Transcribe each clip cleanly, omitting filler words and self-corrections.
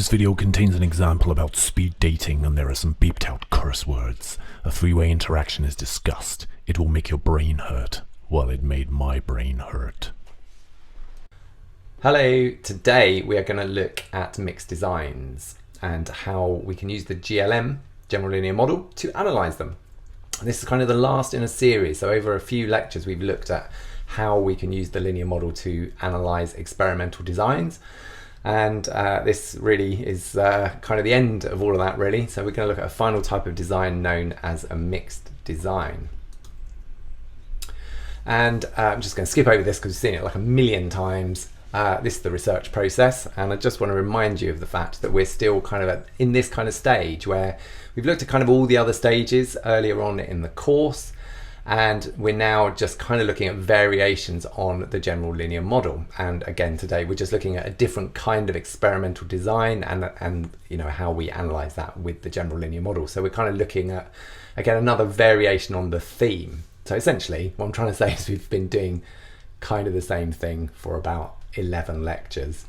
This video contains an example about speed dating and there are some beeped out curse words. A three-way interaction is discussed. It will make your brain hurt. Well, it made my brain hurt. Hello, today we are going to look at mixed designs and how we can use the GLM, General Linear Model, to analyse them. This is kind of the last in a series, so over a few lectures we've looked at how we can use the linear model to analyse experimental designs. And this really is kind of the end of all of that really. So we're going to look at a final type of design known as a mixed design. And I'm just going to skip over this because we've seen it like a million times. This is the research process, and I just want to remind you of the fact that we're still kind of in this kind of stage where we've looked at kind of all the other stages earlier on in the course, and we're now just kind of looking at variations on the general linear model. And again, today we're just looking at a different kind of experimental design and you know how we analyze that with the general linear model. So we're kind of looking at, again, another variation on the theme. So essentially what I'm trying to say is we've been doing kind of the same thing for about 11 lectures,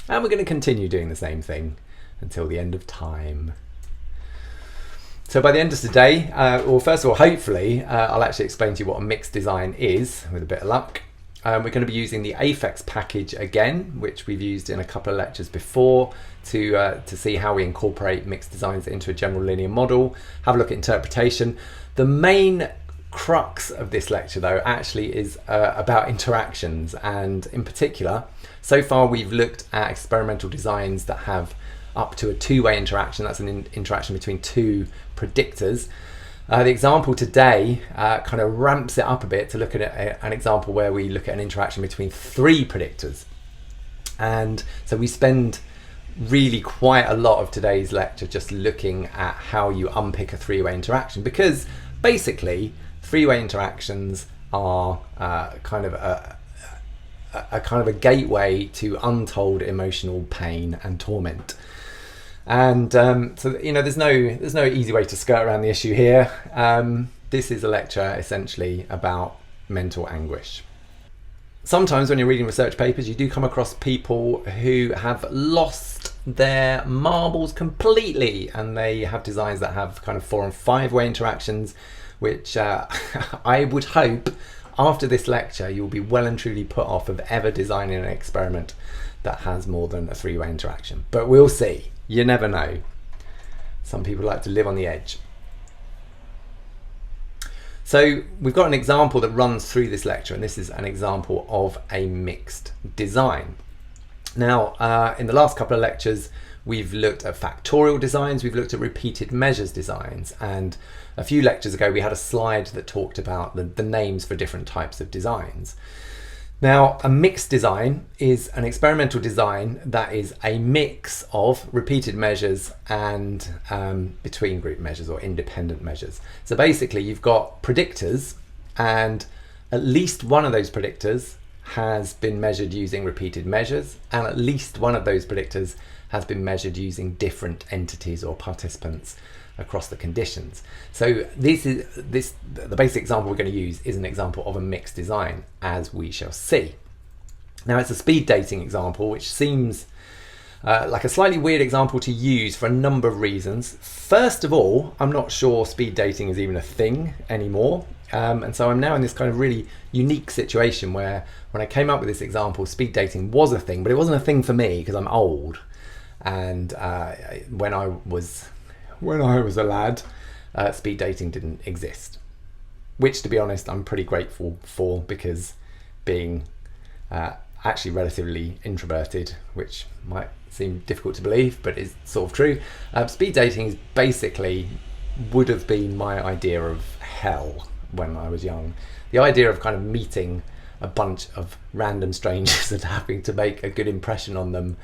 and we're going to continue doing the same thing until the end of time. So by the end of today, well, first of all, hopefully, I'll actually explain to you what a mixed design is with a bit of luck. We're going to be using the afex package again, which we've used in a couple of lectures before to see how we incorporate mixed designs into a general linear model, have a look at interpretation. The main crux of this lecture though actually is about interactions, and in particular, so far we've looked at experimental designs that have up to a two-way interaction. That's an interaction between two predictors. The example today kind of ramps it up a bit to look at an example where we look at an interaction between three predictors. And so we spend really quite a lot of today's lecture just looking at how you unpick a three-way interaction, because basically three-way interactions are kind of a gateway to untold emotional pain and torment. And so you know, there's no easy way to skirt around the issue here. This is a lecture essentially about mental anguish. Sometimes when you're reading research papers, you do come across people who have lost their marbles completely, and they have designs that have kind of 4- and 5-way interactions, which I would hope after this lecture you'll be well and truly put off of ever designing an experiment that has more than a 3-way interaction. But we'll see. You never know. Some people like to live on the edge. So we've got an example that runs through this lecture, and this is an example of a mixed design. Now, in the last couple of lectures, we've looked at factorial designs, we've looked at repeated measures designs, and a few lectures ago we had a slide that talked about the names for different types of designs. Now, a mixed design is an experimental design that is a mix of repeated measures and between group measures or independent measures. So basically you've got predictors, and at least one of those predictors has been measured using repeated measures, and at least one of those predictors has been measured using different entities or participants across the conditions. So the basic example we're going to use is an example of a mixed design, as we shall see. Now, it's a speed dating example, which seems like a slightly weird example to use for a number of reasons. First of all, I'm not sure speed dating is even a thing anymore. And so I'm now in this kind of really unique situation where when I came up with this example, speed dating was a thing, but it wasn't a thing for me because I'm old. And when I was a lad, speed dating didn't exist, which, to be honest, I'm pretty grateful for, because being actually relatively introverted, which might seem difficult to believe, but is sort of true, speed dating is basically would have been my idea of hell when I was young. The idea of kind of meeting a bunch of random strangers and having to make a good impression on them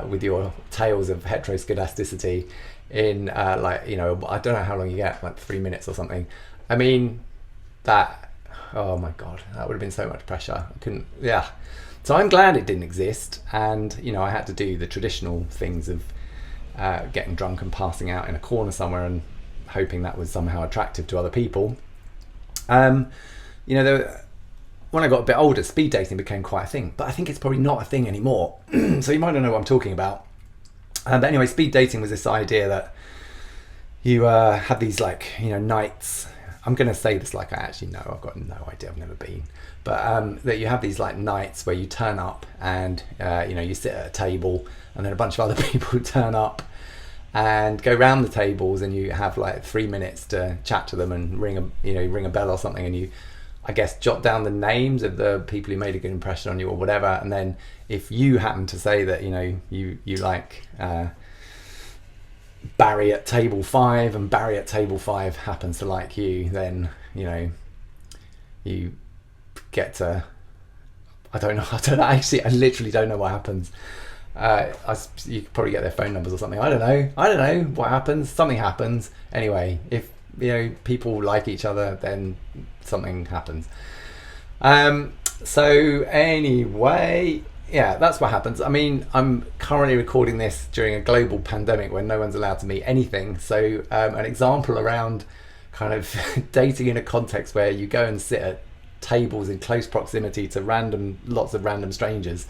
with your tales of heteroskedasticity in like, you know, I don't know how long you get, like 3 minutes or something. I mean, that, oh my God, that would have been so much pressure. I couldn't, yeah. So I'm glad it didn't exist, and you know, I had to do the traditional things of getting drunk and passing out in a corner somewhere and hoping that was somehow attractive to other people. You know, when I got a bit older, speed dating became quite a thing, but I think it's probably not a thing anymore. So you might not know what I'm talking about. But anyway, speed dating was this idea that you had these nights. I'm going to say this like I actually know. I've got no idea. I've never been. But that you have these nights where you turn up and you sit at a table, and then a bunch of other people turn up and go round the tables, and you have 3 minutes to chat to them and ring a bell or something, and you, I guess, jot down the names of the people who made a good impression on you or whatever. And then if you happen to say that you like Barry at table 5, and Barry at table 5 happens to like you, then you get to, I don't know actually, I literally don't know what happens. You could probably get their phone numbers or something. I don't know what happens. Something happens anyway. If people like each other, then something happens. So anyway, yeah, that's what happens. I mean, I'm currently recording this during a global pandemic when no one's allowed to meet anything. So an example around kind of dating in a context where you go and sit at tables in close proximity to lots of random strangers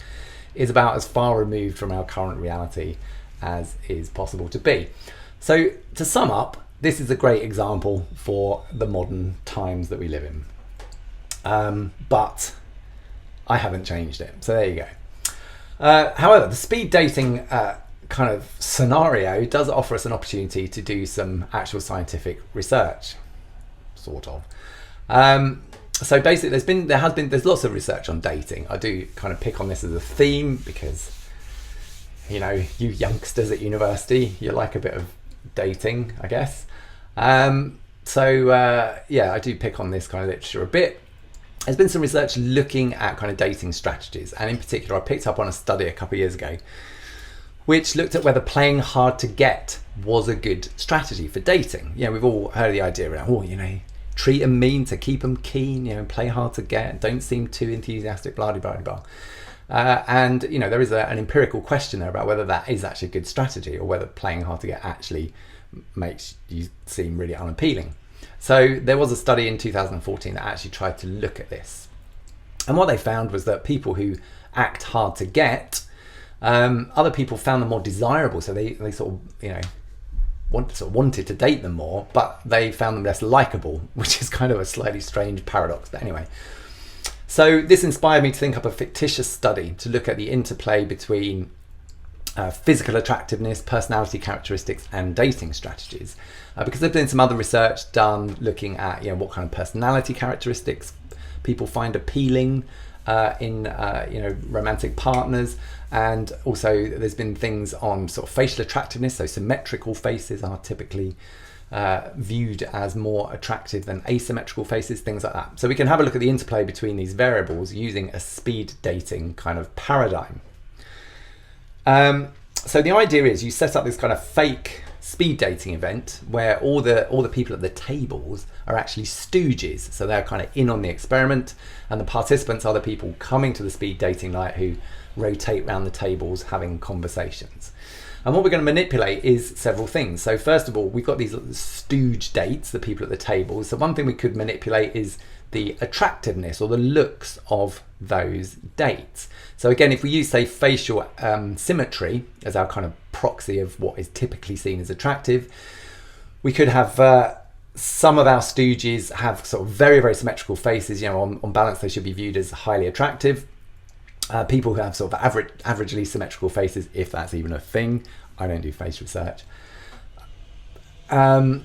is about as far removed from our current reality as is possible to be. So to sum up, this is a great example for the modern times that we live in. But I haven't changed it. So there you go. However, the speed dating kind of scenario does offer us an opportunity to do some actual scientific research, sort of. So basically, there's lots of research on dating. I do kind of pick on this as a theme because, you youngsters at university, you like a bit of dating, I guess. I do pick on this kind of literature a bit. There's been some research looking at kind of dating strategies, and in particular, I picked up on a study a couple of years ago which looked at whether playing hard to get was a good strategy for dating. We've all heard of the idea around, treat them mean to keep them keen, play hard to get, don't seem too enthusiastic, blah, blah, blah, blah. And there is an empirical question there about whether that is actually a good strategy, or whether playing hard to get actually makes you seem really unappealing. So there was a study in 2014 that actually tried to look at this. And what they found was that people who act hard to get, other people found them more desirable. So they sort of, wanted to date them more, but they found them less likable, which is kind of a slightly strange paradox. But anyway, so this inspired me to think up a fictitious study to look at the interplay between physical attractiveness, personality characteristics, and dating strategies. Because there's been some other research done looking at what kind of personality characteristics people find appealing in romantic partners, and also there's been things on sort of facial attractiveness. So symmetrical faces are typically viewed as more attractive than asymmetrical faces, things like that. So we can have a look at the interplay between these variables using a speed dating kind of paradigm. So the idea is you set up this kind of fake speed dating event where all the people at the tables are actually stooges. So they're kind of in on the experiment, and the participants are the people coming to the speed dating night who rotate around the tables having conversations. And what we're going to manipulate is several things. So first of all, we've got these stooge dates, the people at the tables. So one thing we could manipulate is the attractiveness or the looks of those dates. So again, if we use, say, facial symmetry as our kind of proxy of what is typically seen as attractive, we could have some of our stooges have sort of very, very symmetrical faces. On balance, they should be viewed as highly attractive. People who have sort of averagely symmetrical faces, if that's even a thing. I don't do face research. And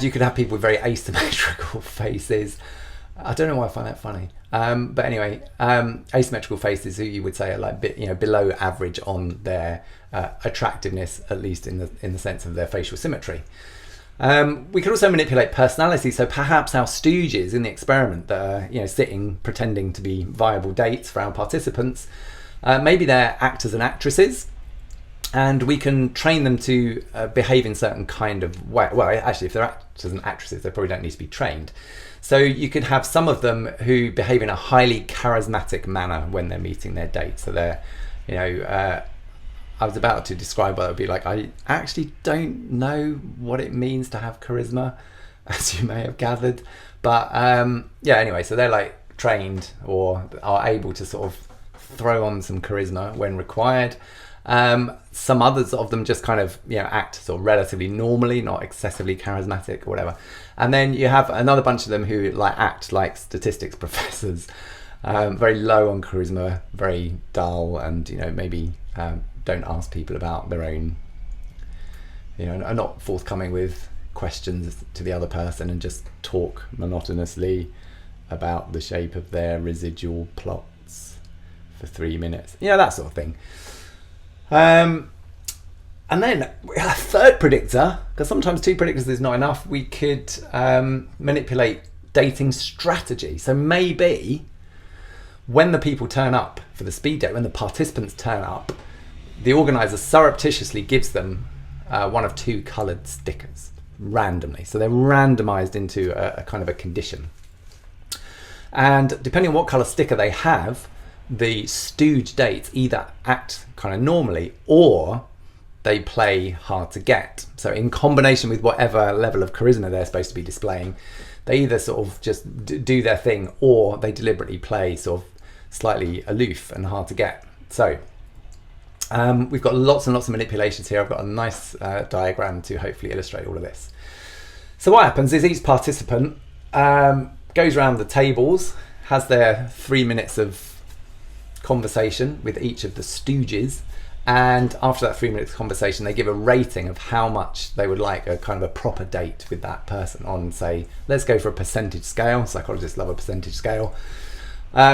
you could have people with very asymmetrical faces. I don't know why I find that funny. But anyway, asymmetrical faces who you would say are like below average on their attractiveness, at least in the sense of their facial symmetry. We could also manipulate personality. So perhaps our stooges in the experiment that are sitting pretending to be viable dates for our participants, maybe they're actors and actresses, and we can train them to behave in certain kind of way. Well, actually, if they're actors and actresses, they probably don't need to be trained. So you could have some of them who behave in a highly charismatic manner when they're meeting their date. So they're, I was about to describe what it would be like. I actually don't know what it means to have charisma, as you may have gathered. But anyway, so they're like trained or are able to sort of throw on some charisma when required. Some others of them just kind of, act sort of relatively normally, not excessively charismatic or whatever. And then you have another bunch of them who act like statistics professors, very low on charisma, very dull, and maybe don't ask people about their own, are not forthcoming with questions to the other person, and just talk monotonously about the shape of their residual plots for 3 minutes, that sort of thing. And then a third predictor, because sometimes 2 predictors is not enough. We could manipulate dating strategy. So maybe when the people turn up for the speed date, when the participants turn up, the organizer surreptitiously gives them one of 2 coloured stickers randomly. So they're randomized into a kind of a condition. And depending on what colour sticker they have, the stooge dates either act kind of normally or they play hard to get. So in combination with whatever level of charisma they're supposed to be displaying, they either sort of just do their thing, or they deliberately play sort of slightly aloof and hard to get. So we've got lots and lots of manipulations here. I've got a nice diagram to hopefully illustrate all of this. So what happens is each participant goes around the tables, has their 3 minutes of conversation with each of the stooges, and after that 3 minutes conversation they give a rating of how much they would like a kind of a proper date with that person on, say, let's go for a percentage scale. Psychologists love a percentage scale,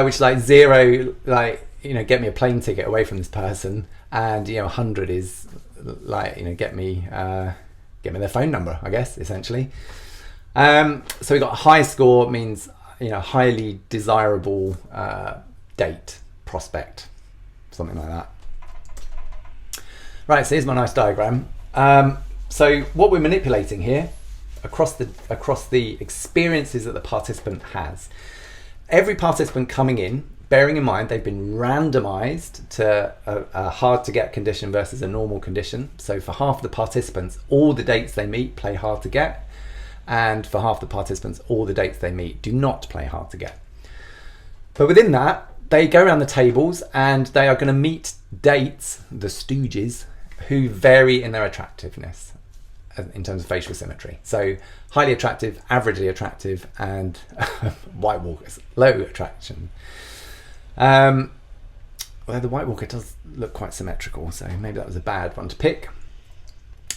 which is 0, get me a plane ticket away from this person, and 100 is get me their phone number, I guess, essentially. So we got a high score means highly desirable date prospect, something like that. Right, so here's my nice diagram. So what we're manipulating here across the experiences that the participant has. Every participant coming in, bearing in mind they've been randomized to a hard to get condition versus a normal condition. So for half the participants, all the dates they meet play hard to get, and for half the participants, all the dates they meet do not play hard to get. But within that, they go around the tables and they are going to meet dates, the stooges, who vary in their attractiveness in terms of facial symmetry. So highly attractive, averagely attractive, and white walkers, low attraction. Well, the white walker does look quite symmetrical, so maybe that was a bad one to pick.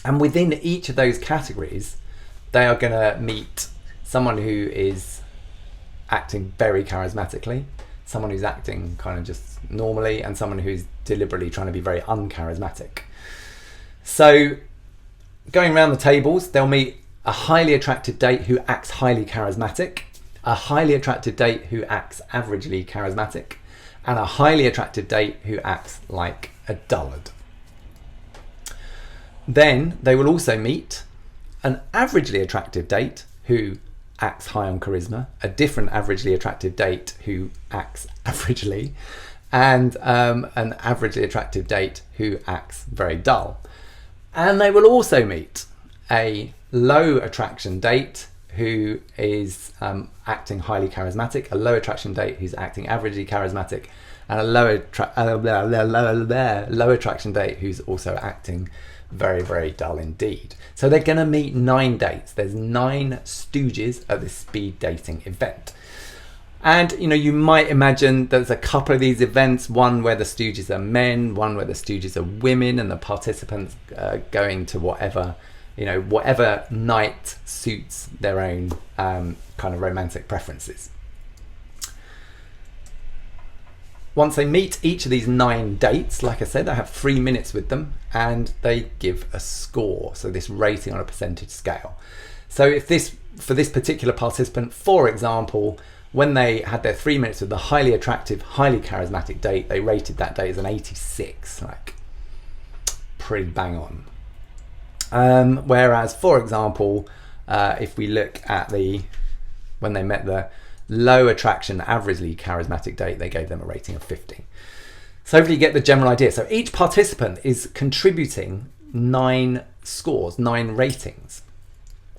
And within each of those categories, they are going to meet someone who is acting very charismatically, someone who's acting kind of just normally, and someone who's deliberately trying to be very uncharismatic. So going around the tables, they'll meet a highly attractive date who acts highly charismatic, a highly attractive date who acts averagely charismatic, and a highly attractive date who acts like a dullard. Then they will also meet an averagely attractive date who acts high on charisma, a different averagely attractive date who acts averagely, and an averagely attractive date who acts very dull. And they will also meet a low attraction date who is acting highly charismatic, a low attraction date who's acting averagely charismatic, and a low attraction date who's also acting very, very dull indeed. So they're going to meet 9 dates. There's 9 stooges at this speed dating event. And you might imagine there's a couple of these events, one where the stooges are men, one where the stooges are women, and the participants going to whatever night suits their own kind of romantic preferences. Once they meet each of these 9 dates, like I said, they have 3 minutes with them, and they give a score. So this rating on a percentage scale. So if for this particular participant, for example, when they had their 3 minutes with the highly attractive, highly charismatic date, they rated that date as an 86, like pretty bang on. Whereas, for example, if we look at when they met the low attraction, averagely charismatic date, they gave them a rating of 50. So hopefully you get the general idea. So each participant is contributing 9 scores, 9 ratings.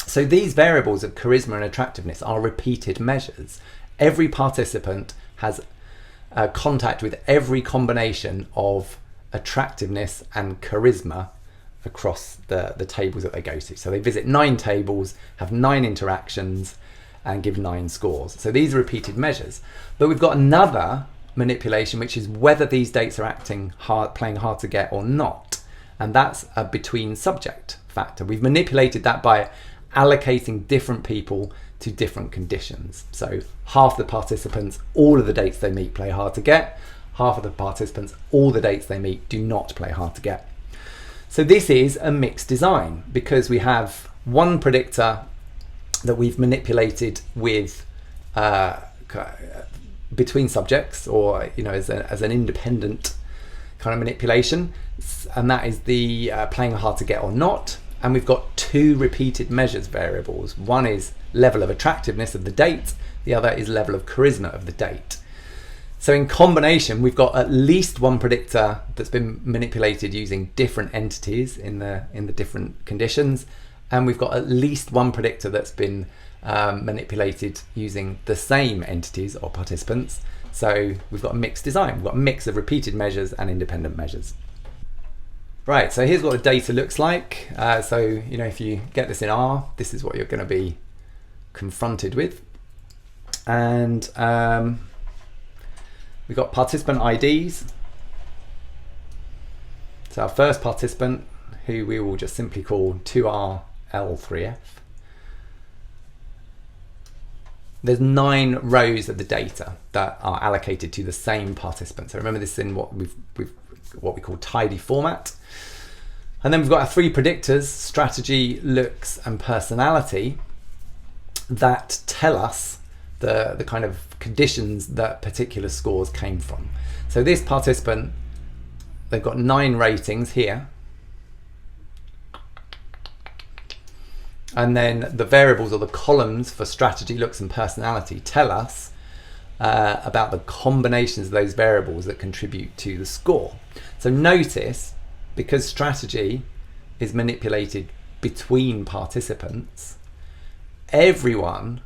So these variables of charisma and attractiveness are repeated measures. Every participant has contact with every combination of attractiveness and charisma across the tables that they go to. So they visit 9 tables, have 9 interactions, and give 9 scores. So these are repeated measures. But we've got another manipulation, which is whether these dates are playing hard to get or not. And that's a between subject factor. We've manipulated that by allocating different people to different conditions. So half the participants, all of the dates they meet play hard to get. Half of the participants, all the dates they meet do not play hard to get. So this is a mixed design because we have one predictor that we've manipulated with between subjects, or as an independent kind of manipulation, and that is the playing hard to get or not. And we've got 2 repeated measures variables. One is level of attractiveness of the date, the other is level of charisma of the date. So in combination, we've got at least one predictor that's been manipulated using different entities in the different conditions, and we've got at least one predictor that's been manipulated using the same entities or participants. So we've got a mixed design. We've got a mix of repeated measures and independent measures. Right, so here's what the data looks like. So if you get this in R, this is what you're going to be confronted with. And we've got participant IDs. So our first participant, who we will just simply call 2RL3F. There's 9 rows of the data that are allocated to the same participant. So remember this in what we call tidy format. And then we've got our 3 predictors, strategy, looks, and personality, that tell us the kind of conditions that particular scores came from. So this participant, they've got 9 ratings here. And then the variables or the columns for strategy, looks, and personality tell us about the combinations of those variables that contribute to the score. So notice, because strategy is manipulated between participants, everyone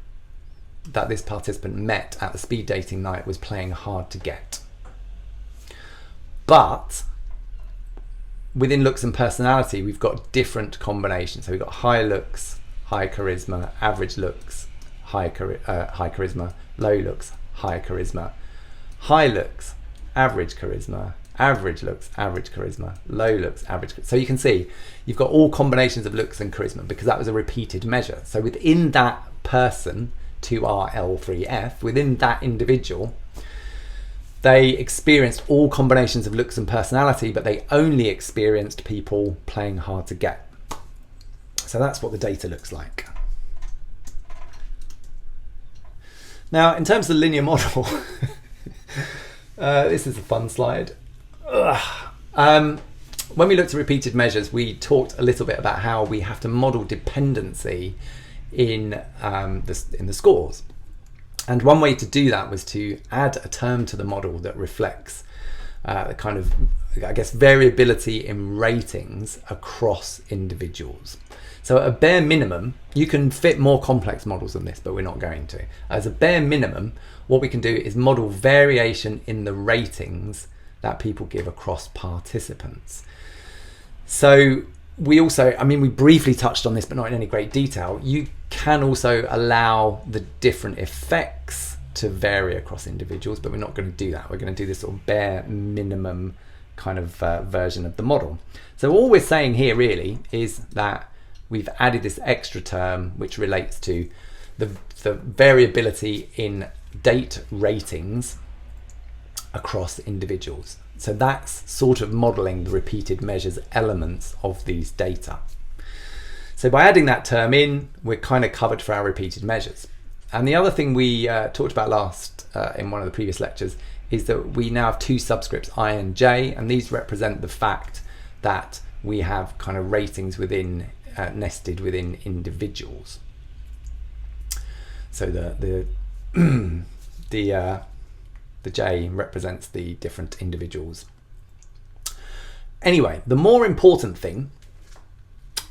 that this participant met at the speed dating night was playing hard to get. But within looks and personality, we've got different combinations. So we've got high looks, high charisma, average looks, high charisma, low looks, high charisma, high looks, average charisma, average looks, average charisma, low looks, average charisma. So you can see you've got all combinations of looks and charisma because that was a repeated measure. So within that person, 2RL3F, within that individual, they experienced all combinations of looks and personality, but they only experienced people playing hard to get. So that's what the data looks like. Now, in terms of the linear model, this is a fun slide. When we looked at repeated measures, we talked a little bit about how we have to model dependency in the scores. And one way to do that was to add a term to the model that reflects the kind of, variability in ratings across individuals. So at a bare minimum, you can fit more complex models than this, but we're not going to. As a bare minimum, what we can do is model variation in the ratings that people give across participants. So we also, we briefly touched on this, but not in any great detail. You can also allow the different effects to vary across individuals, but we're not going to do that. We're going to do this sort of bare minimum kind of version of the model. So all we're saying here really is that we've added this extra term which relates to the variability in date ratings across individuals. So that's sort of modeling the repeated measures elements of these data. So by adding that term in, we're kind of covered for our repeated measures. And the other thing we talked about last in one of the previous lectures is that we now have 2 subscripts, I and J, and these represent the fact that we have kind of ratings within nested within individuals. So the J represents the different individuals. Anyway, the more important thing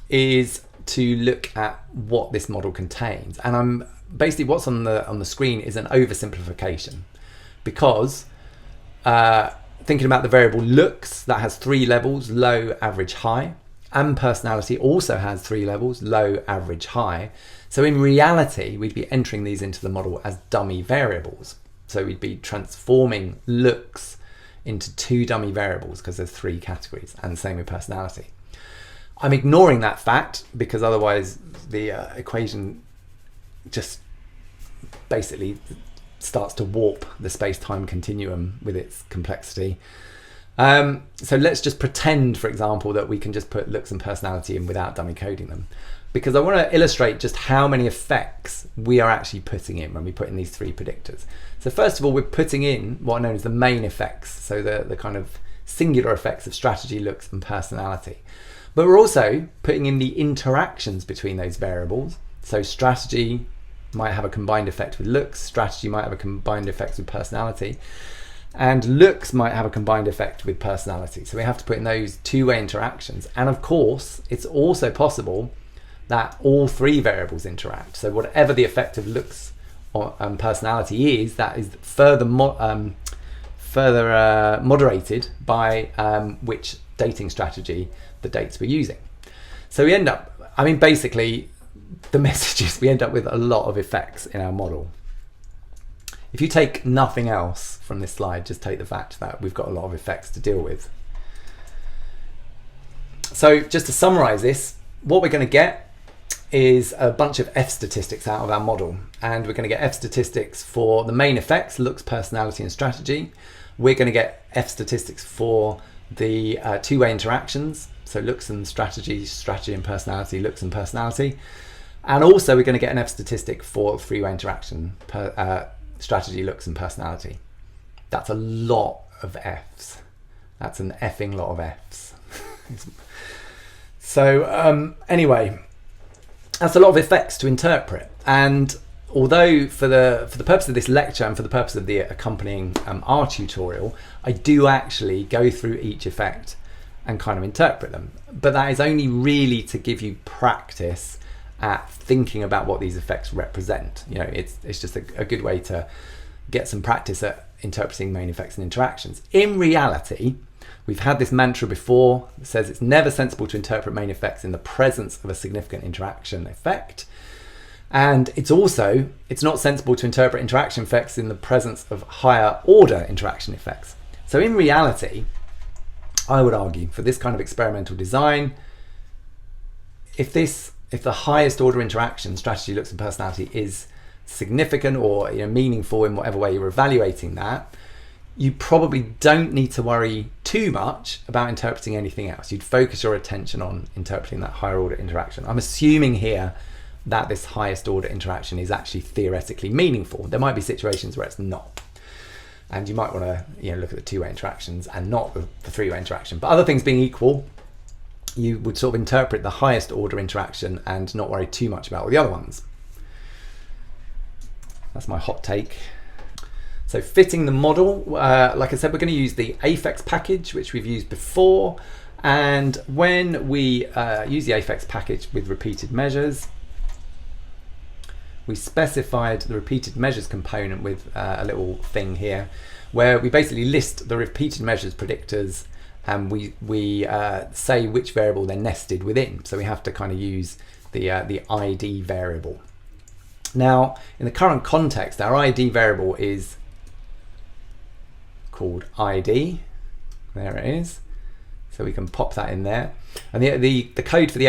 is to look at what this model contains. And I'm basically what's on the screen is an oversimplification, because thinking about the variable looks, that has 3 levels, low, average, high. And personality also has 3 levels, low, average, high. So in reality, we'd be entering these into the model as dummy variables. So we'd be transforming looks into 2 dummy variables because there's 3 categories, and the same with personality. I'm ignoring that fact because otherwise the equation just basically starts to warp the space-time continuum with its complexity. So let's just pretend, for example, that we can just put looks and personality in without dummy coding them, because I want to illustrate just how many effects we are actually putting in when we put in these 3 predictors. So first of all, we're putting in what are known as the main effects, so the kind of singular effects of strategy, looks and personality. But we're also putting in the interactions between those variables. So strategy might have a combined effect with looks, strategy might have a combined effect with personality, and looks might have a combined effect with personality. So we have to put in those 2-way interactions. And of course, it's also possible that all 3 variables interact. So whatever the effect of looks or personality is, that is further moderated by which dating strategy the dates we're using. So we end up, I mean, basically, the message is we end up with a lot of effects in our model. If you take nothing else from this slide, just take the fact that we've got a lot of effects to deal with. So just to summarize this, what we're going to get is a bunch of F statistics out of our model, and we're going to get F statistics for the main effects, looks, personality and strategy. We're going to get F statistics for the 2-way interactions, so looks and strategy, strategy and personality, looks and personality. And also we're going to get an F statistic for 3-way interaction, strategy, looks and personality. That's a lot of Fs. That's an effing lot of Fs. So anyway, that's a lot of effects to interpret. And although for the purpose of this lecture and for the purpose of the accompanying R tutorial, I do actually go through each effect and kind of interpret them. But that is only really to give you practice at thinking about what these effects represent. You know, it's just a good way to get some practice at interpreting main effects and interactions. In reality, we've had this mantra before that says it's never sensible to interpret main effects in the presence of a significant interaction effect. And it's not sensible to interpret interaction effects in the presence of higher order interaction effects. So in reality, I would argue for this kind of experimental design, if the highest order interaction, strategy, looks and personality, is significant or meaningful in whatever way you're evaluating that, you probably don't need to worry too much about interpreting anything else. You'd focus your attention on interpreting that higher order interaction. I'm assuming here that this highest order interaction is actually theoretically meaningful. There might be situations where it's not. And you might want to look at the 2-way interactions and not the 3-way interaction. But other things being equal, you would sort of interpret the highest order interaction and not worry too much about all the other ones. That's my hot take. So fitting the model, like I said, we're going to use the afex package, which we've used before. And when we use the afex package with repeated measures, we specified the repeated measures component with a little thing here, where we basically list the repeated measures predictors, and we say which variable they're nested within. So we have to kind of use the ID variable. Now, in the current context, our ID variable is called ID. There it is. So we can pop that in there. And the code for the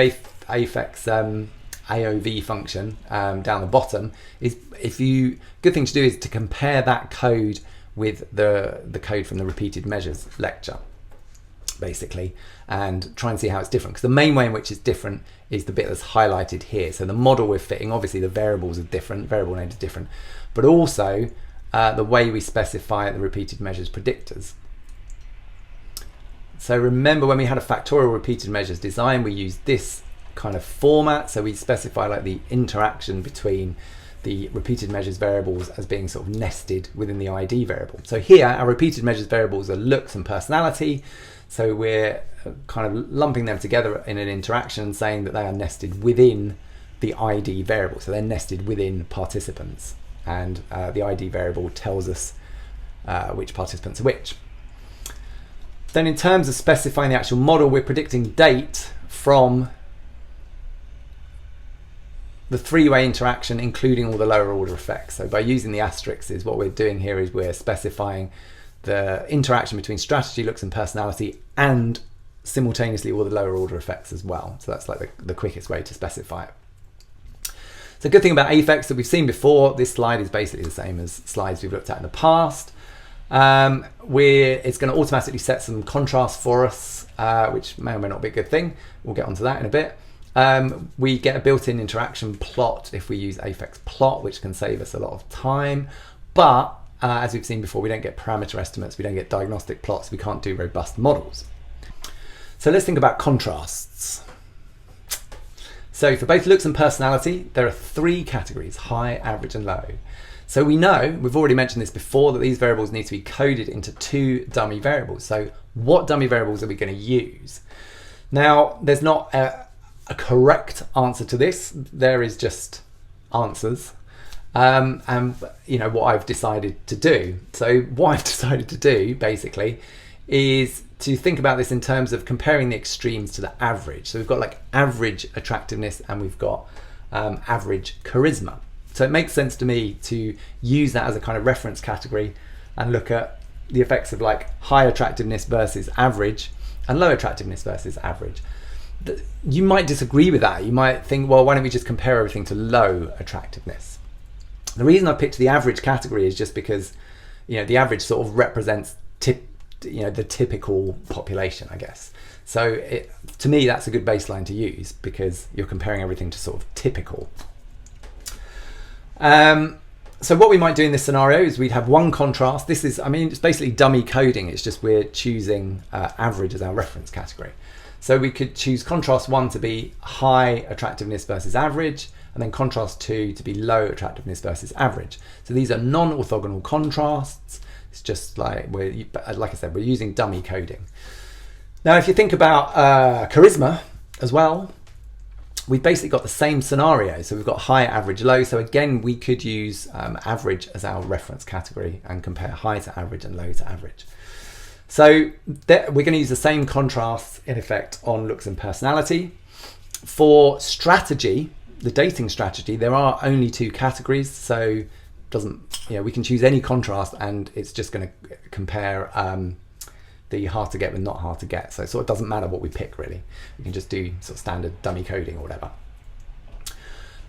afex AOV function down the bottom is, good thing to do is to compare that code with the code from the repeated measures lecture, basically, and try and see how it's different, because the main way in which it's different is the bit that's highlighted here. So the model we're fitting, obviously the variables are different, variable names are different, but also the way we specify the repeated measures predictors. So remember, when we had a factorial repeated measures design, we used this kind of format. So we specify like the interaction between the repeated measures variables as being sort of nested within the ID variable. So here our repeated measures variables are looks and personality. So we're kind of lumping them together in an interaction and saying that they are nested within the ID variable. So they're nested within participants, and the ID variable tells us which participants are which. Then in terms of specifying the actual model, we're predicting date from the three-way interaction, including all the lower order effects. So by using the asterisks, what we're doing here is we're specifying the interaction between strategy, looks and personality, and simultaneously all the lower order effects as well. So that's like the quickest way to specify it. So the good thing about afex that we've seen before, this slide is basically the same as slides we've looked at in the past. It's going to automatically set some contrast for us, which may or may not be a good thing. We'll get onto that in a bit. We get a built-in interaction plot if we use afex plot, which can save us a lot of time. But as we've seen before, we don't get parameter estimates, we don't get diagnostic plots, we can't do robust models. So let's think about contrasts. So for both looks and personality, there are three categories: high, average, and low. So we know, we've already mentioned this before, that these variables need to be coded into two dummy variables. So what dummy variables are we going to use? Now, there's not a correct answer to this. There is just answers. And you know what I've decided to do. So what I've decided to do basically is to think about this in terms of comparing the extremes to the average. So we've got like average attractiveness and we've got average charisma. So it makes sense to me to use that as a kind of reference category and look at the effects of like high attractiveness versus average and low attractiveness versus average. You might disagree with that. You might think, well, why don't we just compare everything to low attractiveness? The reason I picked the average category is just because, you know, the average sort of represents the typical population, I guess. So to me, that's a good baseline to use because you're comparing everything to sort of typical. So what we might do in this scenario is we'd have one contrast. This is, I mean, it's basically dummy coding. It's just we're choosing average as our reference category. So we could choose contrast 1 to be high attractiveness versus average, and then contrast 2 to be low attractiveness versus average. So these are non-orthogonal contrasts. It's just like, like I said, we're using dummy coding. Now, if you think about charisma as well, we've basically got the same scenario. So we've got high, average, low. So again, we could use average as our reference category and compare high to average and low to average. So we're going to use the same contrasts in effect on looks and personality. For strategy, the dating strategy, there are only two categories. So we can choose any contrast and it's just going to compare the hard to get with not hard to get. So it sort of doesn't matter what we pick really. We can just do sort of standard dummy coding or whatever.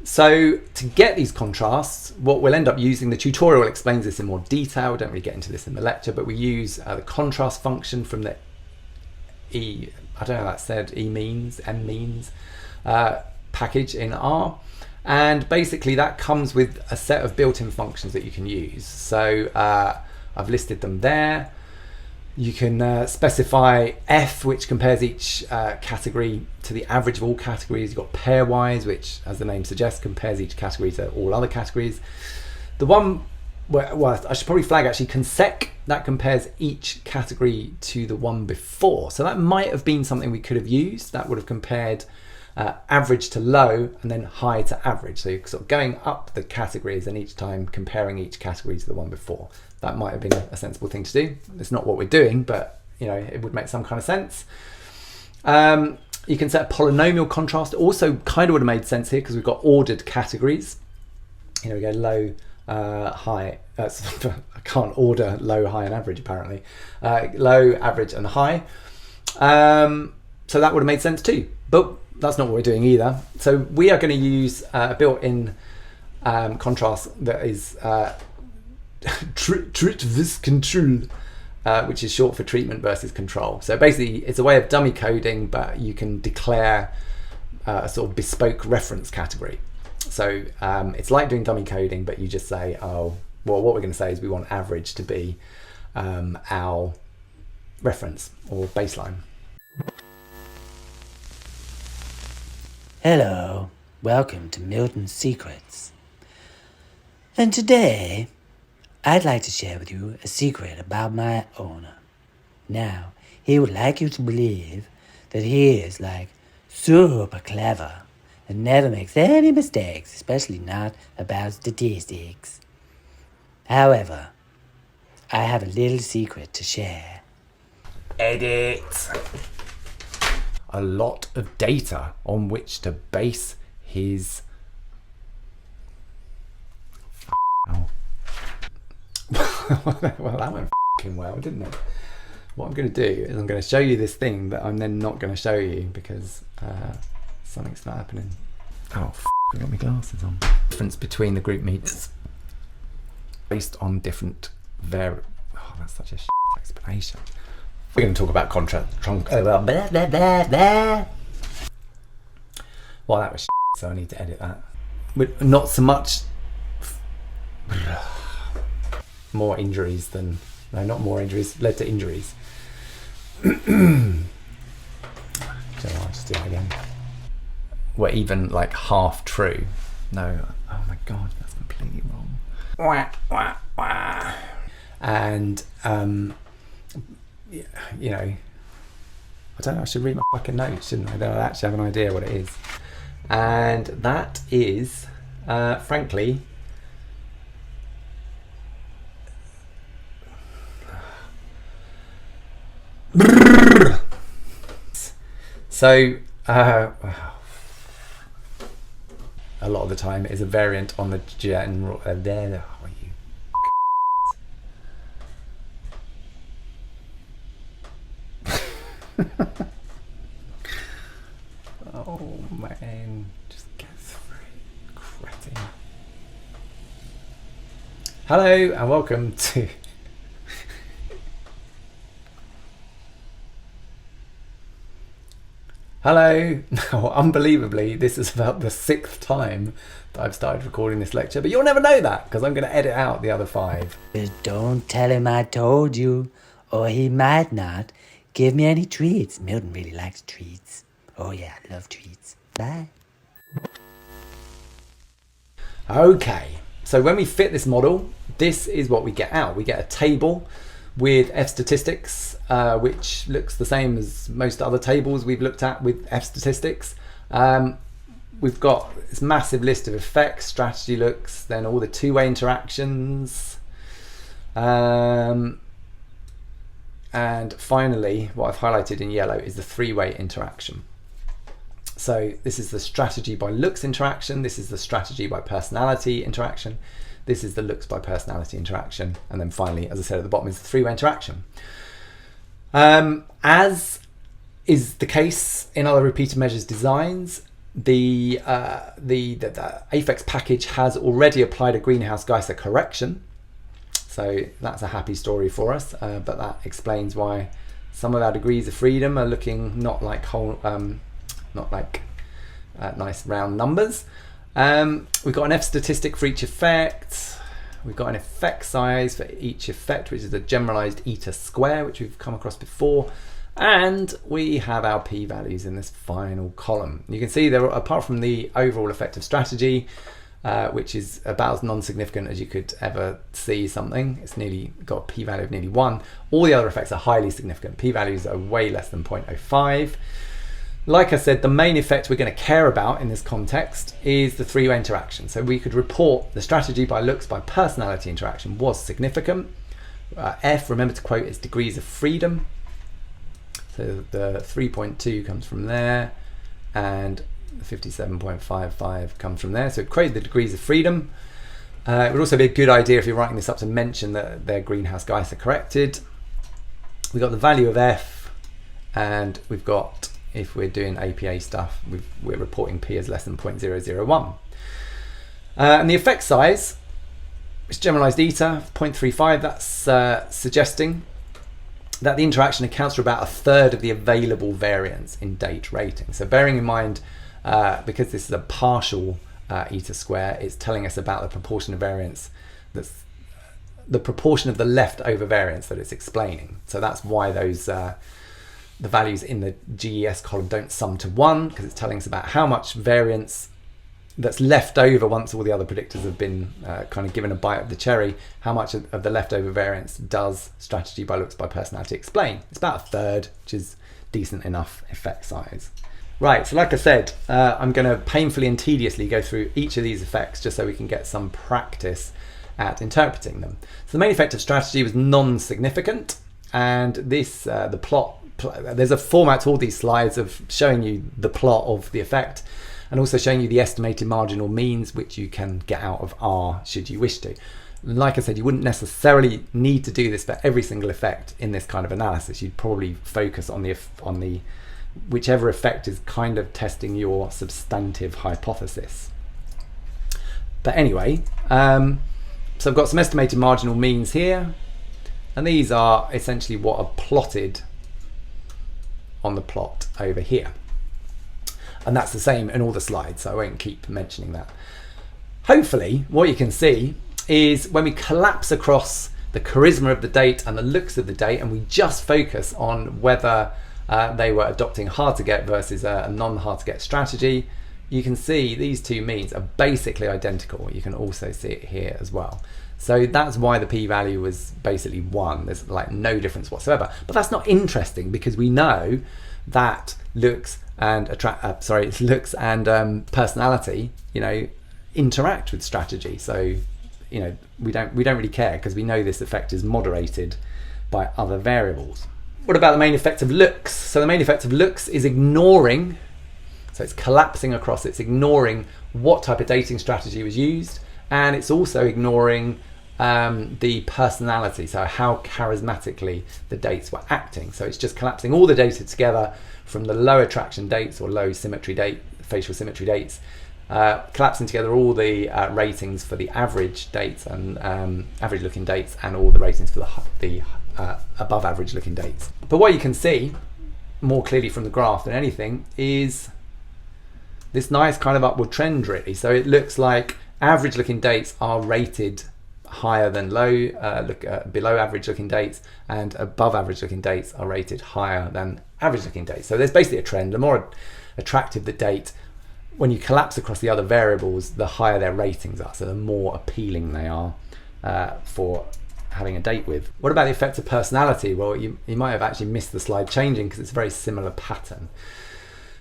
So to get these contrasts, what we'll end up using, the tutorial explains this in more detail. We don't really get into this in the lecture, but we use the contrast function from the m-means package in R. And basically that comes with a set of built-in functions that you can use. So I've listed them there. You can specify F, which compares each category to the average of all categories. You've got pairwise, which, as the name suggests, compares each category to all other categories. The one, I should probably flag actually consec, that compares each category to the one before. So that might have been something we could have used. That would have compared average to low and then high to average. So you're sort of going up the categories and each time comparing each category to the one before. That might have been a sensible thing to do. It's not what we're doing, but you know, it would make some kind of sense. You can set a polynomial contrast. It also kind of would have made sense here because we've got ordered categories. You know, we go low, high. I can't order low, high, and average apparently. Low, average, and high. So that would have made sense too, but that's not what we're doing either. So we are going to use a built-in contrast that is control, which is short for treatment versus control. So basically it's a way of dummy coding, but you can declare a sort of bespoke reference category. So it's like doing dummy coding, but you just say, oh, well, what we're going to say is we want average to be our reference or baseline. Hello, welcome to Milton's Secrets. And today, I'd like to share with you a secret about my owner. Now, he would like you to believe that he is like super clever and never makes any mistakes, especially not about statistics. However, I have a little secret to share. edit. A lot of data on which to base his... Oh. Well, that went f***ing well, didn't it? What I'm going to do is I'm going to show you this thing that I'm then not going to show you because something's not happening. Oh, I got my glasses on. Difference between the group meters based on different Oh, that's such a explanation. We're going to talk about contrast. Well, that was so I need to edit that. But not so much more injuries than... No, not more injuries, led to injuries. I'll just do that again. Were even like half true. No, oh my god, that's completely wrong. Wah, wah, wah. And you know, I don't know, I should read my fucking notes, shouldn't I? Then I'll actually have an idea what it is. And that is, frankly, so a lot of the time is a variant on the general oh man, just get through, cretin. Hello and welcome to Hello. Now, unbelievably, this is about the 6th time that I've started recording this lecture, but you'll never know that because I'm going to edit out the other 5. But don't tell him I told you, or he might not give me any treats. Milton really likes treats. Oh yeah, I love treats. Bye. Okay, so when we fit this model, this is what we get out. We get a table with F statistics, which looks the same as most other tables we've looked at with F statistics. We've got this massive list of effects, strategy looks, then all the two-way interactions. And finally, what I've highlighted in yellow is the three-way interaction. So this is the strategy by looks interaction, this is the strategy by personality interaction, this is the looks by personality interaction, and then finally, as I said at the bottom, is the three-way interaction. As is the case in other repeated measures designs, the afex package has already applied a Greenhouse-Geiser correction, so that's a happy story for us, but that explains why some of our degrees of freedom are looking not like nice round numbers. We've got an F statistic for each effect. We've got an effect size for each effect, which is a generalized eta square, which we've come across before. And we have our p-values in this final column. You can see there, apart from the overall effective strategy, which is about as non-significant as you could ever see something. It's nearly got a p-value of nearly 1. All the other effects are highly significant. P-values are way less than 0.05. Like I said, the main effect we're going to care about in this context is the three-way interaction. So we could report the strategy by looks by personality interaction was significant. F, remember to quote, its degrees of freedom. So the 3.2 comes from there, and the 57.55 comes from there. So it quoted the degrees of freedom. It would also be a good idea if you're writing this up to mention that their Greenhouse-Geiser corrected. We've got the value of F, and we've got, if we're doing APA stuff, we're reporting P as less than 0.001. And the effect size, which generalized eta, 0.35, that's suggesting that the interaction accounts for about a third of the available variance in date rating. So bearing in mind, because this is a partial eta square, it's telling us about the proportion of variance that's the proportion of the leftover variance that it's explaining. So that's why those the values in the GES column don't sum to 1, because it's telling us about how much variance that's left over once all the other predictors have been kind of given a bite of the cherry. How much of the leftover variance does strategy by looks by personality explain? It's about a third, which is decent enough effect size. Right, so like I said, I'm going to painfully and tediously go through each of these effects just so we can get some practice at interpreting them. So the main effect of strategy was non-significant. and this the plot. There's a format to all these slides of showing you the plot of the effect, and also showing you the estimated marginal means, which you can get out of R should you wish to. Like I said, you wouldn't necessarily need to do this for every single effect in this kind of analysis. You'd probably focus on the whichever effect is kind of testing your substantive hypothesis. But anyway, so I've got some estimated marginal means here, and these are essentially what are plotted on the plot over here. And that's the same in all the slides, so I won't keep mentioning that. Hopefully, what you can see is when we collapse across the charisma of the date and the looks of the date, and we just focus on whether they were adopting hard to get versus a non-hard to get strategy, you can see these two means are basically identical. You can also see it here as well. So that's why the p-value was basically 1. There's like no difference whatsoever. But that's not interesting, because we know that looks and personality, interact with strategy. So we don't really care, because we know this effect is moderated by other variables. What about the main effect of looks? So the main effect of looks is ignoring, so it's collapsing across, it's ignoring what type of dating strategy was used, and it's also ignoring the personality, so how charismatically the dates were acting. So it's just collapsing all the data together from the low attraction dates or low symmetry date, facial symmetry dates, collapsing together all the ratings for the average dates and average looking dates, and all the ratings for the above average looking dates. But what you can see more clearly from the graph than anything is this nice kind of upward trend, really. So it looks like average looking dates are rated higher than below average looking dates, and above average looking dates are rated higher than average looking dates. So there's basically a trend. The more attractive the date, when you collapse across the other variables, the higher their ratings are, so the more appealing they are for having a date with. What about the effect of personality? Well, you might have actually missed the slide changing, because it's a very similar pattern.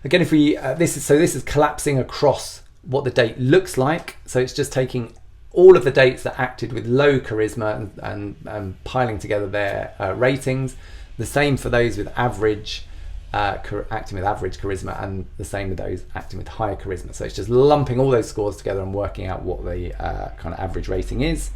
Again, if we this is collapsing across what the date looks like. So it's just taking all of the dates that acted with low charisma and piling together their ratings. The same for those with average acting with average charisma, and the same with those acting with high charisma. So it's just lumping all those scores together and working out what the kind of average rating is.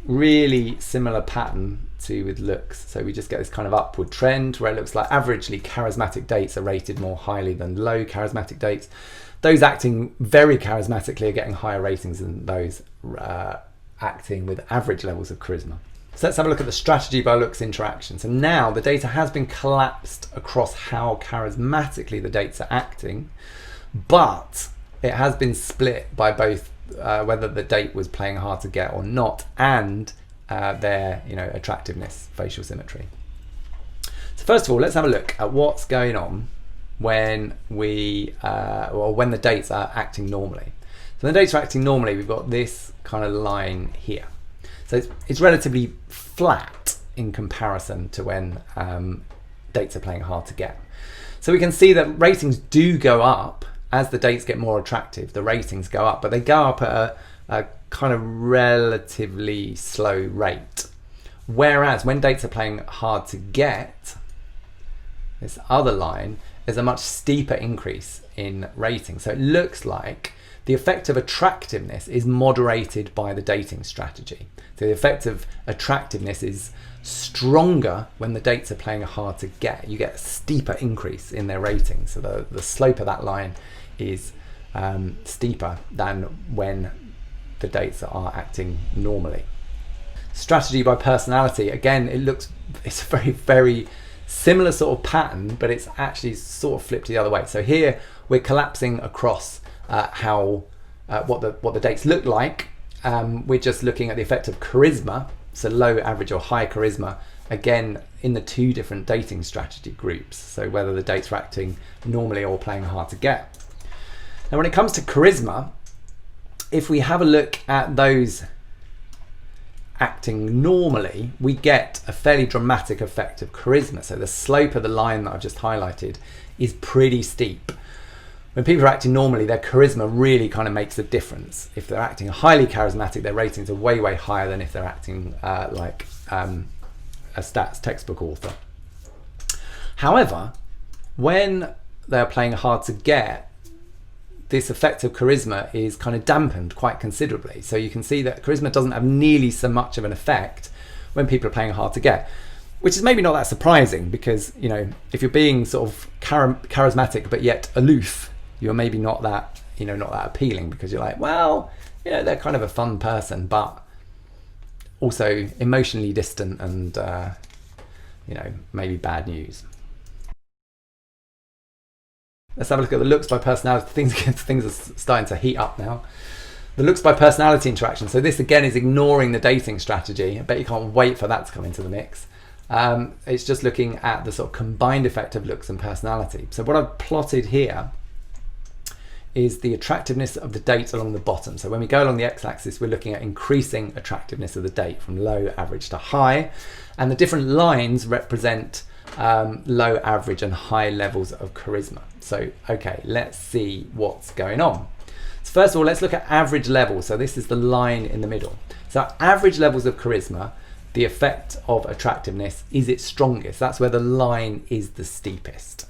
Really similar pattern to with looks. So we just get this kind of upward trend where it looks like averagely charismatic dates are rated more highly than low charismatic dates. Those acting very charismatically are getting higher ratings than those acting with average levels of charisma. So let's have a look at the strategy by looks interaction. So now the data has been collapsed across how charismatically the dates are acting, but it has been split by both whether the date was playing hard to get or not, and their attractiveness, facial symmetry. So first of all, let's have a look at what's going on when when the dates are acting normally. So when the dates are acting normally, we've got this kind of line here. So it's relatively flat in comparison to when dates are playing hard to get. So we can see that ratings do go up as the dates get more attractive. The ratings go up, but they go up at a kind of relatively slow rate. Whereas when dates are playing hard to get, this other line, there's a much steeper increase in rating. So it looks like the effect of attractiveness is moderated by the dating strategy. So the effect of attractiveness is stronger when the dates are playing hard to get. You get a steeper increase in their rating. So the slope of that line is steeper than when the dates are acting normally. Strategy by personality, again, it's a very, very similar sort of pattern, but it's actually sort of flipped the other way. So here we're collapsing across what the dates look like. We're just looking at the effect of charisma, so low, average or high charisma, again in the two different dating strategy groups, so whether the dates are acting normally or playing hard to get. Now when it comes to charisma, if we have a look at those acting normally, we get a fairly dramatic effect of charisma. So the slope of the line that I've just highlighted is pretty steep. When people are acting normally, their charisma really kind of makes a difference. If they're acting highly charismatic, their ratings are way, way higher than if they're acting a stats textbook author. However, when they're playing hard to get, this effect of charisma is kind of dampened quite considerably. So you can see that charisma doesn't have nearly so much of an effect when people are playing hard to get, which is maybe not that surprising, because, you know, if you're being sort of charismatic but yet aloof, you're maybe not that, you know, not that appealing, because you're like, well, you know, they're kind of a fun person, but also emotionally distant and, you know, maybe bad news. Let's have a look at the looks by personality. Things are starting to heat up now. The looks by personality interaction. So this again is ignoring the dating strategy. I bet you can't wait for that to come into the mix. It's just looking at the sort of combined effect of looks and personality. So what I've plotted here is the attractiveness of the date along the bottom. So when we go along the x-axis, we're looking at increasing attractiveness of the date from low, average to high. And the different lines represent low, average and high levels of charisma. So, okay, let's see what's going on. So first of all, let's look at average levels. So this is the line in the middle. So average levels of charisma, the effect of attractiveness is its strongest. That's where the line is the steepest.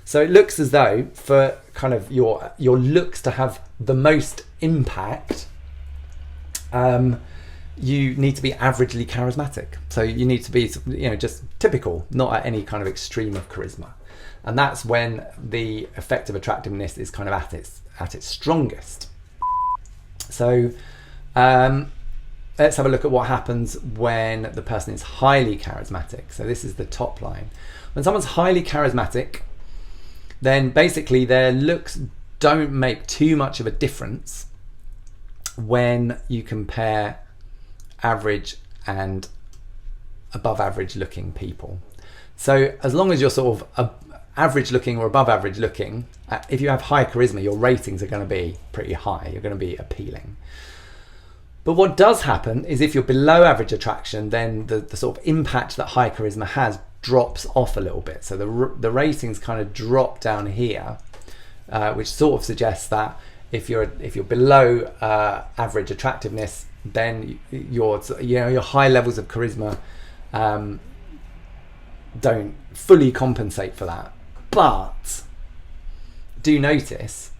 So it looks as though for kind of your looks to have the most impact, you need to be averagely charismatic. So you need to be, you know, just typical, not at any kind of extreme of charisma. And that's when the effect of attractiveness is kind of at its strongest. So let's have a look at what happens when the person is highly charismatic. So this is the top line. When someone's highly charismatic, then basically their looks don't make too much of a difference when you compare average and above average looking people. So as long as you're sort of average looking or above average looking, if you have high charisma, your ratings are going to be pretty high. You're going to be appealing. But what does happen is if you're below average attraction, then the sort of impact that high charisma has drops off a little bit. So the ratings kind of drop down here, which sort of suggests that if you're below average attractiveness, then your high levels of charisma don't fully compensate for that. But do notice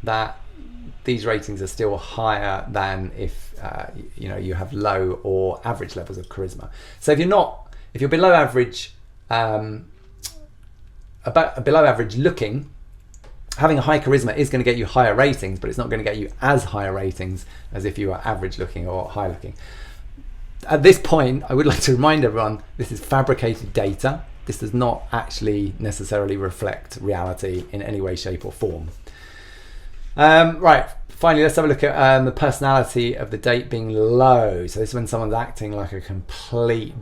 that these ratings are still higher than if you have low or average levels of charisma. So if you're below average, below average looking, having a high charisma is going to get you higher ratings, but it's not going to get you as higher ratings as if you are average looking or high looking. At this point, I would like to remind everyone, this is fabricated data. This does not actually necessarily reflect reality in any way, shape or form. Right, finally, let's have a look at the personality of the date being low. So this is when someone's acting like a complete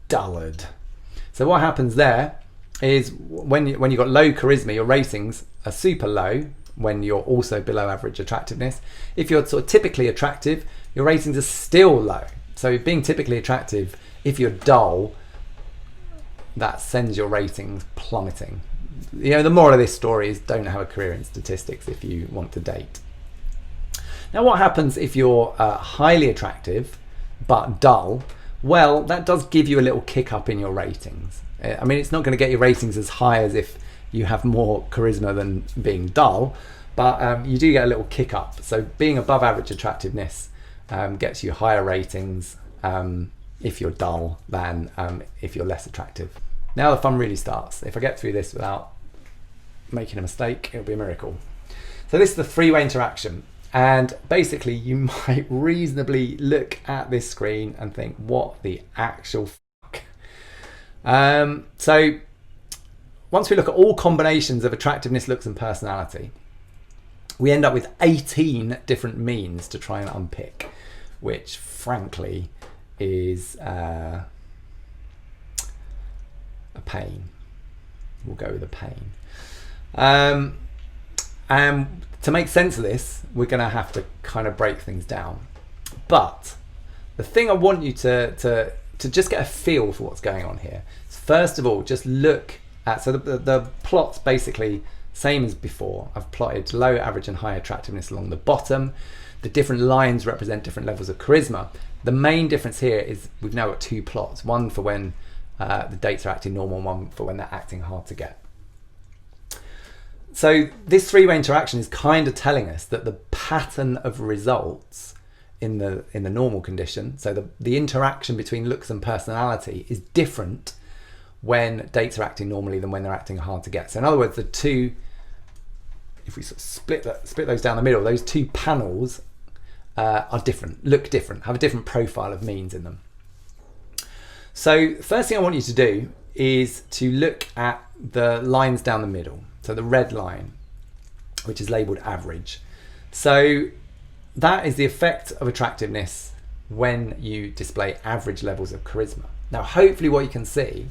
dullard. So what happens there is when you've got low charisma, your ratings are super low when you're also below average attractiveness. If you're sort of typically attractive, your ratings are still low. So being typically attractive, if you're dull, that sends your ratings plummeting. You know, the moral of this story is don't have a career in statistics if you want to date. Now, what happens if you're highly attractive but dull? Well, that does give you a little kick up in your ratings. I mean, it's not going to get your ratings as high as if you have more charisma than being dull, but you do get a little kick up. So being above average attractiveness gets you higher ratings if you're dull than if you're less attractive. Now the fun really starts. If I get through this without making a mistake, it'll be a miracle. So this is the three-way interaction. And basically you might reasonably look at this screen and think, what the actual fuck? So once we look at all combinations of attractiveness, looks and personality, we end up with 18 different means to try and unpick, which frankly is a pain. We'll go with a pain. And to make sense of this, we're going to have to kind of break things down. But the thing I want you to just get a feel for what's going on here is, first of all, just look at, so the plot's basically same as before. I've plotted low, average and high attractiveness along the bottom. The different lines represent different levels of charisma. The main difference here is we've now got two plots, one for when the dates are acting normal and one for when they're acting hard to get. So this three-way interaction is kind of telling us that the pattern of results in the normal condition, so the interaction between looks and personality, is different when dates are acting normally than when they're acting hard to get. So in other words, the two, if we sort of split those down the middle, those two panels are different, look different, have a different profile of means in them. So first thing I want you to do is to look at the lines down the middle. So the red line, which is labelled average. So that is the effect of attractiveness when you display average levels of charisma. Now, hopefully what you can see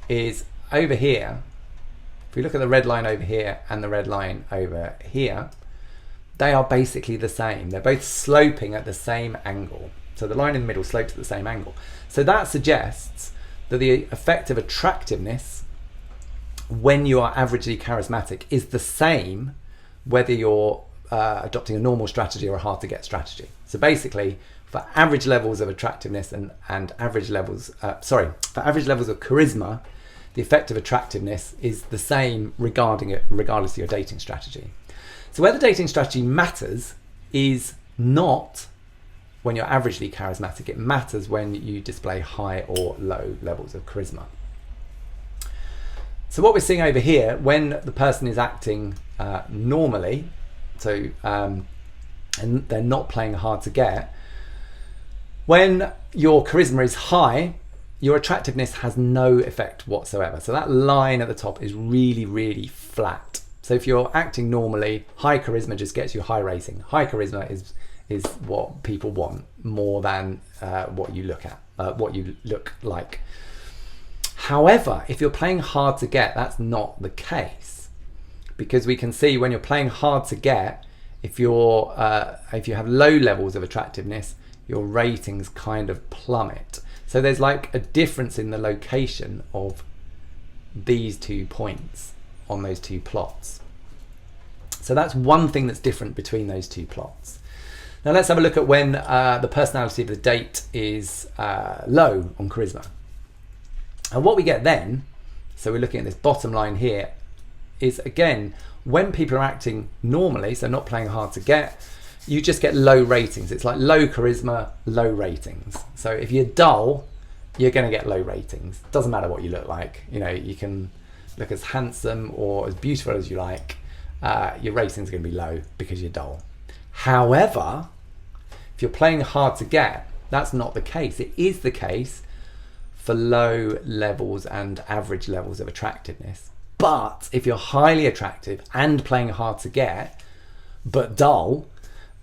is over here, if we look at the red line over here and the red line over here, they are basically the same. They're both sloping at the same angle. So the line in the middle slopes at the same angle. So that suggests that the effect of attractiveness when you are averagely charismatic is the same whether you're adopting a normal strategy or a hard to get strategy. So basically, for average levels of attractiveness and average levels, for average levels of charisma, the effect of attractiveness is the same regardless of your dating strategy. So where the dating strategy matters is not when you're averagely charismatic, it matters when you display high or low levels of charisma. So what we're seeing over here, when the person is acting normally, so and they're not playing hard to get, when your charisma is high, your attractiveness has no effect whatsoever. So that line at the top is really, really flat. So if you're acting normally, high charisma just gets you high rating. High charisma is what people want more than what you look at, what you look like. However, if you're playing hard to get, that's not the case, because we can see when you're playing hard to get, if you have low levels of attractiveness, your ratings kind of plummet. So there's like a difference in the location of these 2 points on those two plots. So that's one thing that's different between those two plots. Now let's have a look at when the personality of the date is low on charisma. And what we get then, so we're looking at this bottom line here, is again, when people are acting normally, so not playing hard to get, you just get low ratings. It's like low charisma, low ratings. So if you're dull, you're going to get low ratings. Doesn't matter what you look like. You know, you can look as handsome or as beautiful as you like. Your ratings are going to be low because you're dull. However, if you're playing hard to get, that's not the case. It is the case for low levels and average levels of attractiveness. But if you're highly attractive and playing hard to get, but dull,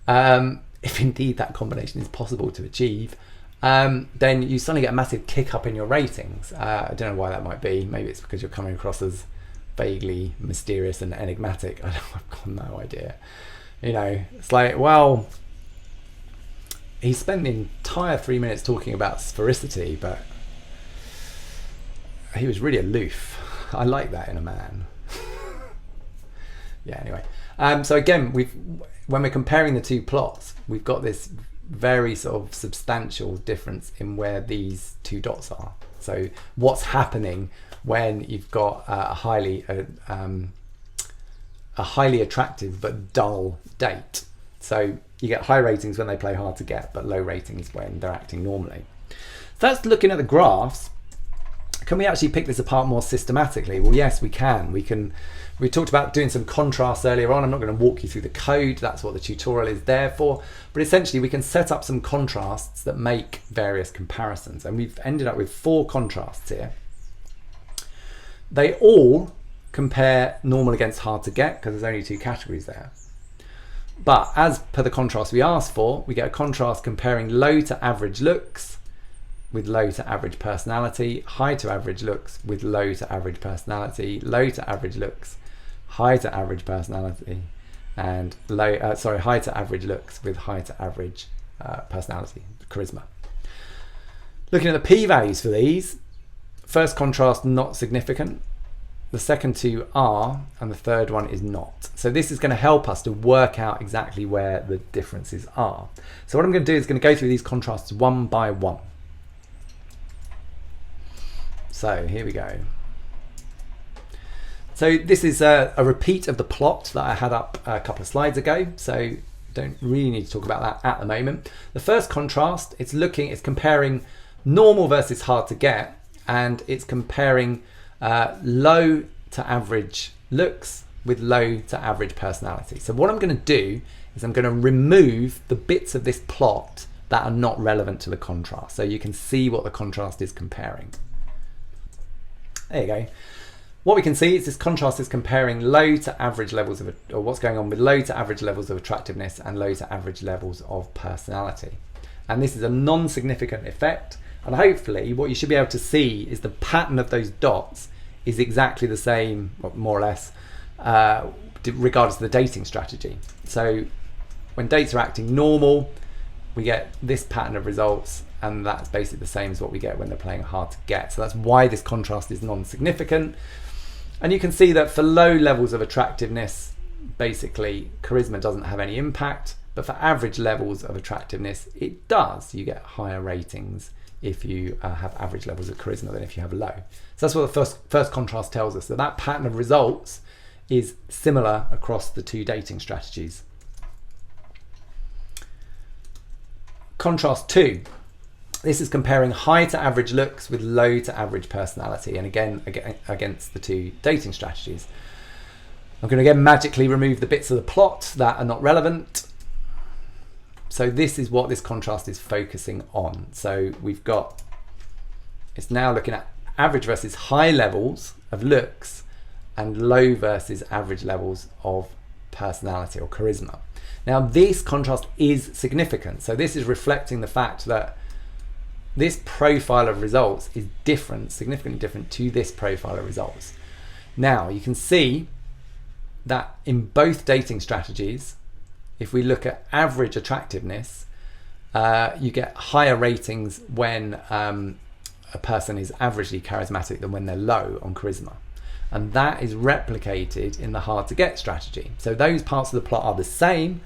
if indeed that combination is possible to achieve, then you suddenly get a massive kick up in your ratings. I don't know why that might be. Maybe it's because you're coming across as vaguely mysterious and enigmatic. I've got no idea. You know, it's like, well, he spent the entire 3 minutes talking about sphericity, but he was really aloof. I like that in a man. Yeah, anyway. So again, when we're comparing the two plots, we've got this very sort of substantial difference in where these two dots are. So what's happening when you've got a highly attractive but dull date? So you get high ratings when they play hard to get, but low ratings when they're acting normally. So that's looking at the graphs. Can we actually pick this apart more systematically? Well, yes, we can. We talked about doing some contrasts earlier on. I'm not going to walk you through the code. That's what the tutorial is there for. But essentially, we can set up some contrasts that make various comparisons. And we've ended up with 4 contrasts here. They all compare normal against hard to get because there's only 2 categories there. But as per the contrast we asked for, we get a contrast comparing low to average looks with low to average personality, high to average looks with low to average personality, low to average looks, high to average personality, and high to average looks with high to average personality, charisma. Looking at the p-values for these, first contrast not significant. the second two are, and the third one is not. So this is going to help us to work out exactly where the differences are. So what I'm going to do is going to go through these contrasts one by one. So here we go. So this is a repeat of the plot that I had up a couple of slides ago. So don't really need to talk about that at the moment. The first contrast, it's comparing normal versus hard to get, and it's comparing low to average looks with low to average personality. So what I'm going to do is I'm going to remove the bits of this plot that are not relevant to the contrast, so you can see what the contrast is comparing. There you go. What we can see is this contrast is comparing low to average levels of, or what's going on with low to average levels of attractiveness and low to average levels of personality. And this is a non-significant effect, and hopefully what you should be able to see is the pattern of those dots is exactly the same, more or less, regardless of the dating strategy. So when dates are acting normal, we get this pattern of results, and that's basically the same as what we get when they're playing hard to get. So that's why this contrast is non-significant. And you can see that for low levels of attractiveness, basically charisma doesn't have any impact, but for average levels of attractiveness, it does. You get higher ratings if you have average levels of charisma than if you have low. So that's what the first contrast tells us, that pattern of results is similar across the two dating strategies. Contrast 2. This is comparing high to average looks with low to average personality, and again against the two dating strategies. I'm going to again magically remove the bits of the plot that are not relevant. So this is what this contrast is focusing on. So it's now looking at average versus high levels of looks and low versus average levels of personality or charisma. Now this contrast is significant. So this is reflecting the fact that this profile of results is different, significantly different to this profile of results. Now you can see that in both dating strategies, if we look at average attractiveness, you get higher ratings when a person is averagely charismatic than when they're low on charisma. And that is replicated in the hard to get strategy. So those parts of the plot are the same.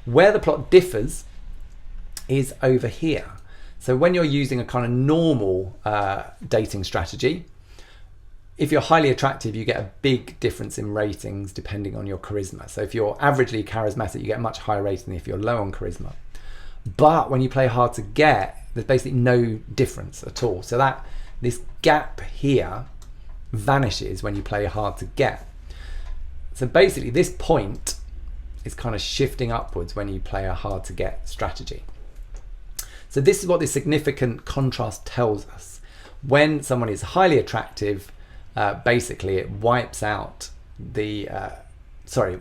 Where the plot differs is over here. So when you're using a kind of normal dating strategy, if you're highly attractive, you get a big difference in ratings depending on your charisma. So if you're averagely charismatic, you get a much higher rating than if you're low on charisma. But when you play hard to get, there's basically no difference at all. So that this gap here vanishes when you play hard to get. So basically this point is kind of shifting upwards when you play a hard to get strategy. So this is what this significant contrast tells us. When someone is highly attractive, basically it wipes out the,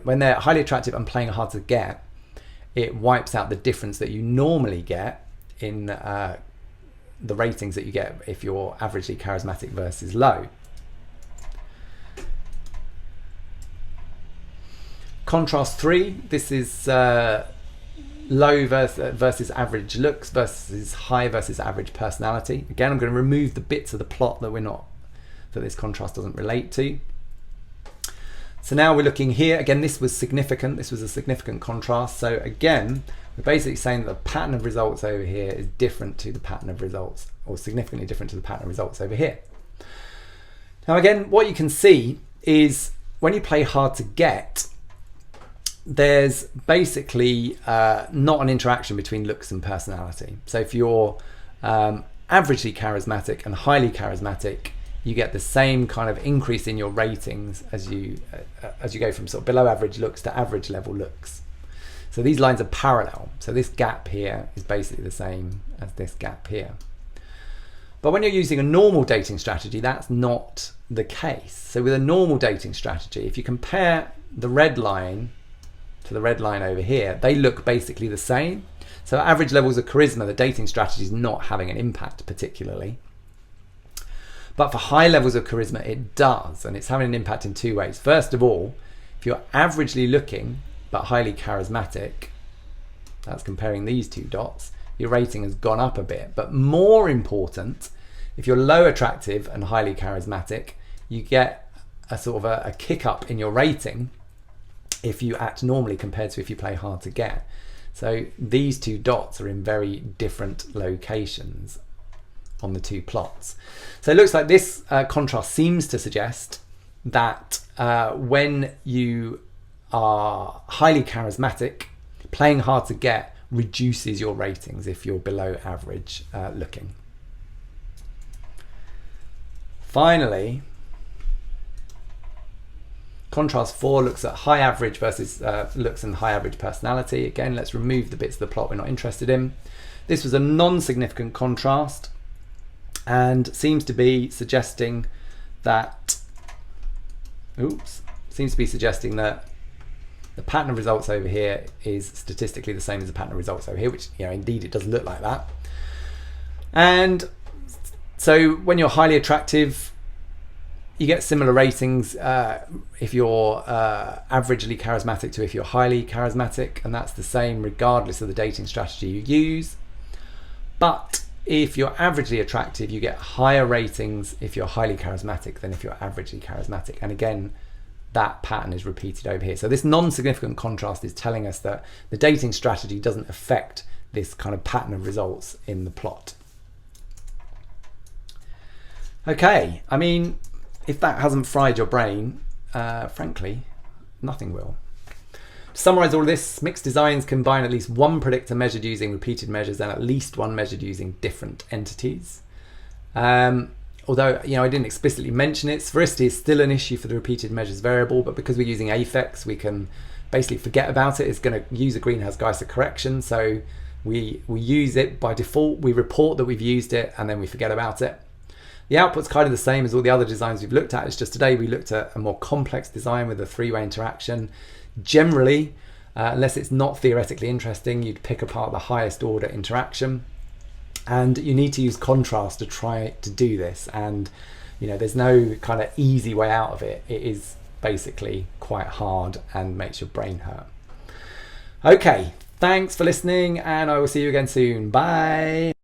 when they're highly attractive and playing hard to get, it wipes out the difference that you normally get in the ratings that you get if you're averagely charismatic versus low. Contrast 3, this is low versus average looks versus high versus average personality. Again, I'm going to remove the bits of the plot that this contrast doesn't relate to. So now we're looking here. Again, this was significant. This was a significant contrast. So again, we're basically saying that the pattern of results over here is different to the pattern of results, or significantly different to the pattern of results over here. Now again, what you can see is when you play hard to get, there's basically not an interaction between looks and personality. So if you're averagely charismatic and highly charismatic, you get the same kind of increase in your ratings as you go from sort of below average looks to average level looks. So these lines are parallel. So this gap here is basically the same as this gap here. But when you're using a normal dating strategy, that's not the case. So with a normal dating strategy, if you compare the red line to the red line over here, they look basically the same. So average levels of charisma, the dating strategy is not having an impact particularly. But for high levels of charisma, it does, and it's having an impact in two ways. First of all, if you're averagely looking but highly charismatic, that's comparing these two dots, your rating has gone up a bit. But more important, if you're low attractive and highly charismatic, you get a sort of a kick up in your rating if you act normally compared to if you play hard to get. So these two dots are in very different locations on the two plots. So it looks like this contrast seems to suggest that when you are highly charismatic, playing hard to get reduces your ratings if you're below average looking. Finally, contrast 4 looks at high average versus looks and high average personality. Again, let's remove the bits of the plot we're not interested in. This was a non-significant contrast and seems to be suggesting that the pattern of results over here is statistically the same as the pattern of results over here, which, you know, indeed it does look like that. And so when you're highly attractive, you get similar ratings if you're averagely charismatic to if you're highly charismatic, and that's the same regardless of the dating strategy you use. But if you're averagely attractive, you get higher ratings if you're highly charismatic than if you're averagely charismatic. And again, that pattern is repeated over here. So this non-significant contrast is telling us that the dating strategy doesn't affect this kind of pattern of results in the plot. Okay, I mean, if that hasn't fried your brain, frankly, nothing will. To summarise all of this, mixed designs combine at least one predictor measured using repeated measures and at least one measured using different entities. Although, you know, I didn't explicitly mention it, sphericity is still an issue for the repeated measures variable, but because we're using afex, we can basically forget about it. It's going to use a Greenhouse-Geiser correction, so we use it by default. We report that we've used it, and then we forget about it. The output's kind of the same as all the other designs we've looked at. It's just today we looked at a more complex design with a three-way interaction. Generally, unless it's not theoretically interesting, you'd pick apart the highest order interaction. And you need to use contrast to try to do this. And, you know, there's no kind of easy way out of it. It is basically quite hard and makes your brain hurt. Okay, thanks for listening, and I will see you again soon. Bye.